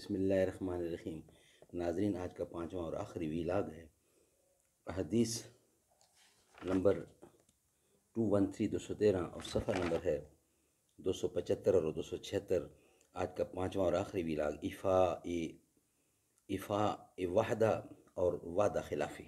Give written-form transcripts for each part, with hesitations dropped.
بسم اللہ الرحمن الرحیم۔ ناظرین، آج کا 5واں اور آخری ویلاگ ہے۔ حدیث نمبر 213 213 اور صفحہ نمبر ہے 275 اور 276۔ آج کا 5واں اور آخری ویلاگ ایفا وحدہ اور وعدہ خلافی۔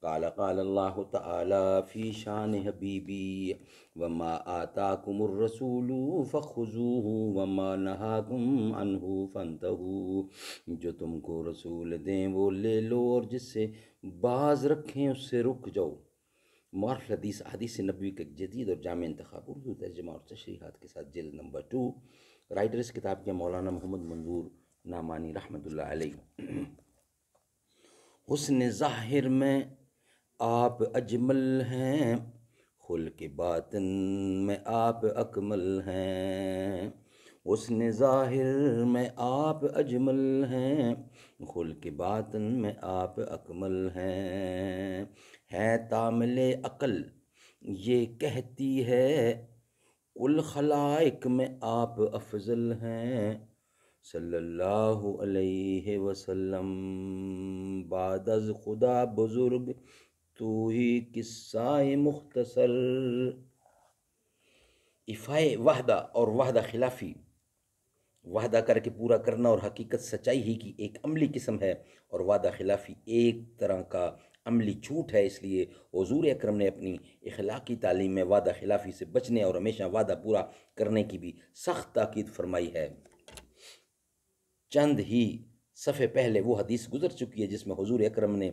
قال اللہ تعالی فی شان حبیبی وما آتاکم الرسول فخذوہ وما نہاکم عنہ فانتہوا۔ جو تم کو رسول دیں وہ لے لو اور جس سے باز رکھیں اس سے رک جاؤ۔ معرف حدیث احادیث نبوی کا جدید اور جامع انتخاب، اردو ترجمہ اور تشریحات کے ساتھ، جلد نمبر 2۔ رائٹر اس کتاب کے مولانا محمد منظور نعمانی رحمۃ اللہ علیہ۔ حسن ظاہر میں آپ اجمل ہیں، خلق باطن میں آپ اکمل ہیں۔ حسن ظاہر میں آپ اجمل ہیں، خلق باطن میں آپ اکمل ہیں۔ ہے تامل عقل یہ کہتی ہے، کل خلائق میں آپ افضل ہیں۔ صلی اللہ علیہ وسلم بعد از خدا بزرگ، تو ہی قصہ مختصر۔ ایفائے وحدہ اور وحدہ خلافی، وعدہ کر کے پورا کرنا اور حقیقت سچائی ہی کی ایک عملی قسم ہے، اور وعدہ خلافی ایک طرح کا عملی جھوٹ ہے۔ اس لیے حضور اکرم نے اپنی اخلاقی تعلیم میں وعدہ خلافی سے بچنے اور ہمیشہ وعدہ پورا کرنے کی بھی سخت تاکید فرمائی ہے۔ چند ہی صفحے پہلے وہ حدیث گزر چکی ہے جس میں حضور اکرم نے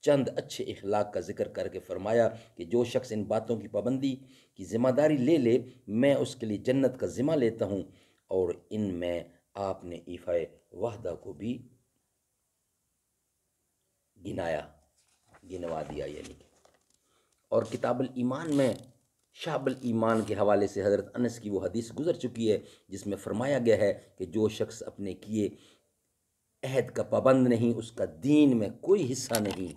چند اچھے اخلاق کا ذکر کر کے فرمایا کہ جو شخص ان باتوں کی پابندی کی ذمہ داری لے لے، میں اس کے لیے جنت کا ذمہ لیتا ہوں۔ اور ان میں آپ نے ایفائے وحدہ کو بھی گنوا دیا یعنی کہ۔ اور کتاب الایمان میں شعب الایمان کے حوالے سے حضرت انس کی وہ حدیث گزر چکی ہے جس میں فرمایا گیا ہے کہ جو شخص اپنے کیے عہد کا پابند نہیں، اس کا دین میں کوئی حصہ نہیں۔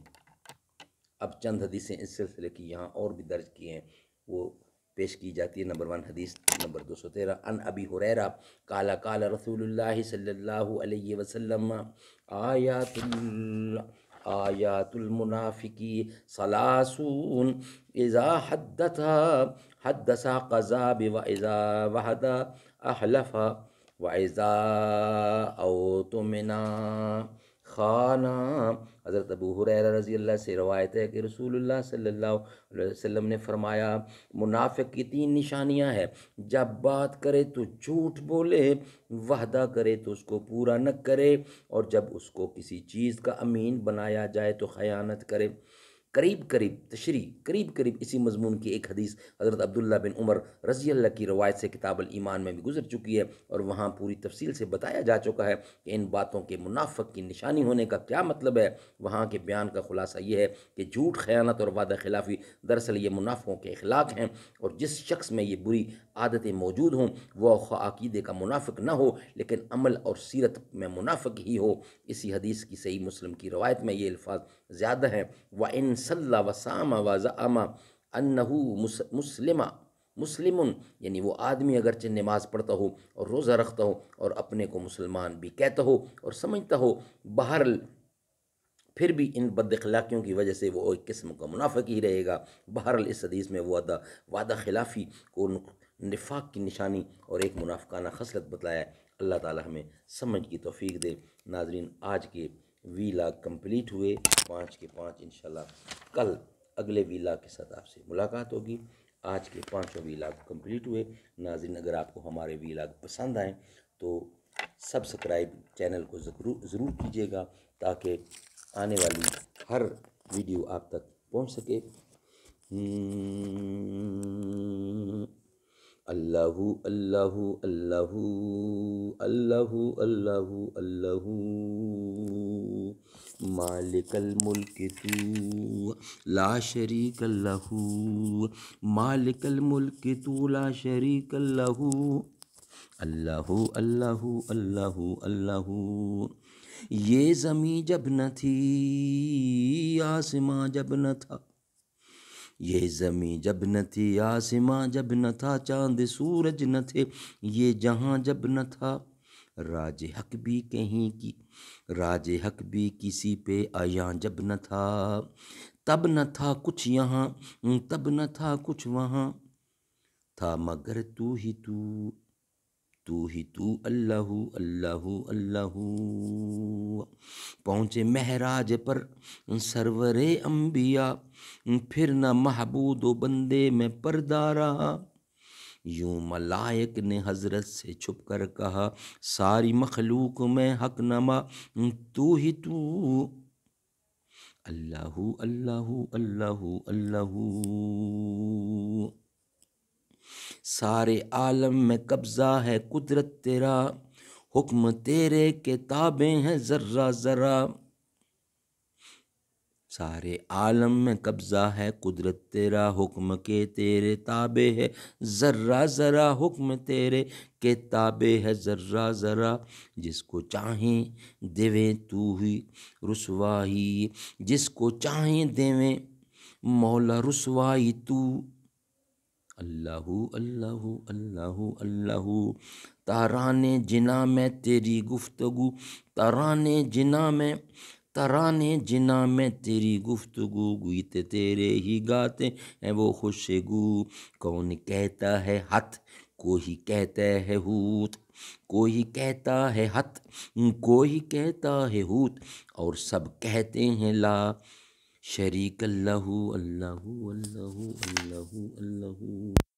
اب چند حدیثیں اس سلسلے کی یہاں اور بھی درج کی ہیں، وہ پیش کی جاتی ہے۔ نمبر 1 حدیث نمبر 213، ان ابی ہریرہ قال قال رسول اللہ صلی اللہ علیہ وسلم آیات المنافقی ثلاثون، اذا حدث حدث کذب، واذا وعد احلف، واذا اؤتمن خان۔ حضرت ابو ہریرہ رضی اللہ سے روایت ہے کہ رسول اللہ صلی اللہ علیہ وسلم نے فرمایا، منافق کی 3 نشانیاں ہیں: جب بات کرے تو جھوٹ بولے، وعدہ کرے تو اس کو پورا نہ کرے، اور جب اس کو کسی چیز کا امین بنایا جائے تو خیانت کرے۔ قریب اسی مضمون کی ایک حدیث حضرت عبداللہ بن عمر رضی اللہ کی روایت سے کتاب الایمان میں بھی گزر چکی ہے، اور وہاں پوری تفصیل سے بتایا جا چکا ہے کہ ان باتوں کے منافق کی نشانی ہونے کا کیا مطلب ہے۔ وہاں کے بیان کا خلاصہ یہ ہے کہ جھوٹ، خیانت اور وعدہ خلافی دراصل یہ منافقوں کے اخلاق ہیں، اور جس شخص میں یہ بری عادتیں موجود ہوں وہ خواہ عقیدے کا منافق نہ ہو لیکن عمل اور سیرت میں منافق ہی ہو۔ اسی حدیث کی صحیح مسلم کی روایت میں یہ الفاظ زیادہ ہیں، وَإِن صَلَّى وَصَامَ وَزَعَمَ أَنَّهُ مسلم، یعنی وہ آدمی اگرچہ نماز پڑھتا ہو اور روزہ رکھتا ہو اور اپنے کو مسلمان بھی کہتا ہو اور سمجھتا ہو، بہرحال پھر بھی ان بد اخلاقیوں کی وجہ سے وہ ایک قسم کا منافق ہی رہے گا۔ بہرحال اس حدیث میں وعدہ خلافی کو نفاق کی نشانی اور ایک منافقانہ خصلت بتلایا ہے۔ اللہ تعالی ہمیں سمجھ کی توفیق دے۔ ناظرین، آج کے ویلاگ کمپلیٹ ہوئے 5 کے 5۔ انشاءاللہ کل اگلے ویلاگ کے ساتھ آپ سے ملاقات ہوگی۔ آج کے 5 ویلاگ کمپلیٹ ہوئے۔ ناظرین، اگر آپ کو ہمارے ویلاگ پسند آئیں تو سبسکرائب چینل کو ضرور کیجیے گا تاکہ آنے والی ہر ویڈیو آپ تک پہنچ سکے۔ اللہ اللہ اللہ اللہ اللہ اللہ، مالک الملک تو لا شریک لہ، مالک الملک تو لا شریک لہ، اللہ اللہ اللہ اللہ۔ یہ زمین جب نہ تھی، آسماں جب نہ تھا، یہ زمین جب نہ تھی، آسماں جب نہ تھا، چاند سورج نہ تھے، یہ جہاں جب نہ تھا، راج حق بھی کہیں کی راج حق بھی کسی پہ آیا جب نہ تھا، تب نہ تھا کچھ یہاں، تب نہ تھا کچھ وہاں، تھا مگر تو ہی تو اللہ اللہ اللہ۔ پہنچے معراج پر سرور انبیاء، پھر نہ محبود و بندے میں پردہ رہا، یوں ملائک نے حضرت سے چھپ کر کہا، ساری مخلوق میں حق نما تو ہی تو، اللہ اللہ اللہ اللہ۔ سارے عالم میں قبضہ ہے قدرت تیرا، حکم تیرے کے تابع ہیں ذرہ ذرہ، سارے عالم میں قبضہ ہے قدرت تیرا، حکم کے تیرے تابع ہے ذرہ ذرہ، حکم تیرے کے تابع ہے ذرہ ذرہ، جس کو چاہیں دیویں تو ہی رسوائی، جس کو چاہیں دیویں مولا رسوائی تو، اللہ اللہ اللہ اللہ۔ ترانے جنا میں تیری گفتگو، ترانے جنا میں ترانے جنا میں تیری گفتگو، گیت تیرے ہی گاتے ہیں وہ خوشگو، کون کہتا ہے ہتھ کوئی کہتا ہے ہوت، کوئی کہتا ہے ہتھ کوئی کہتا ہے ہوت، اور سب کہتے ہیں لا شریک اللہ اللہ اللہ اللہ اللہ۔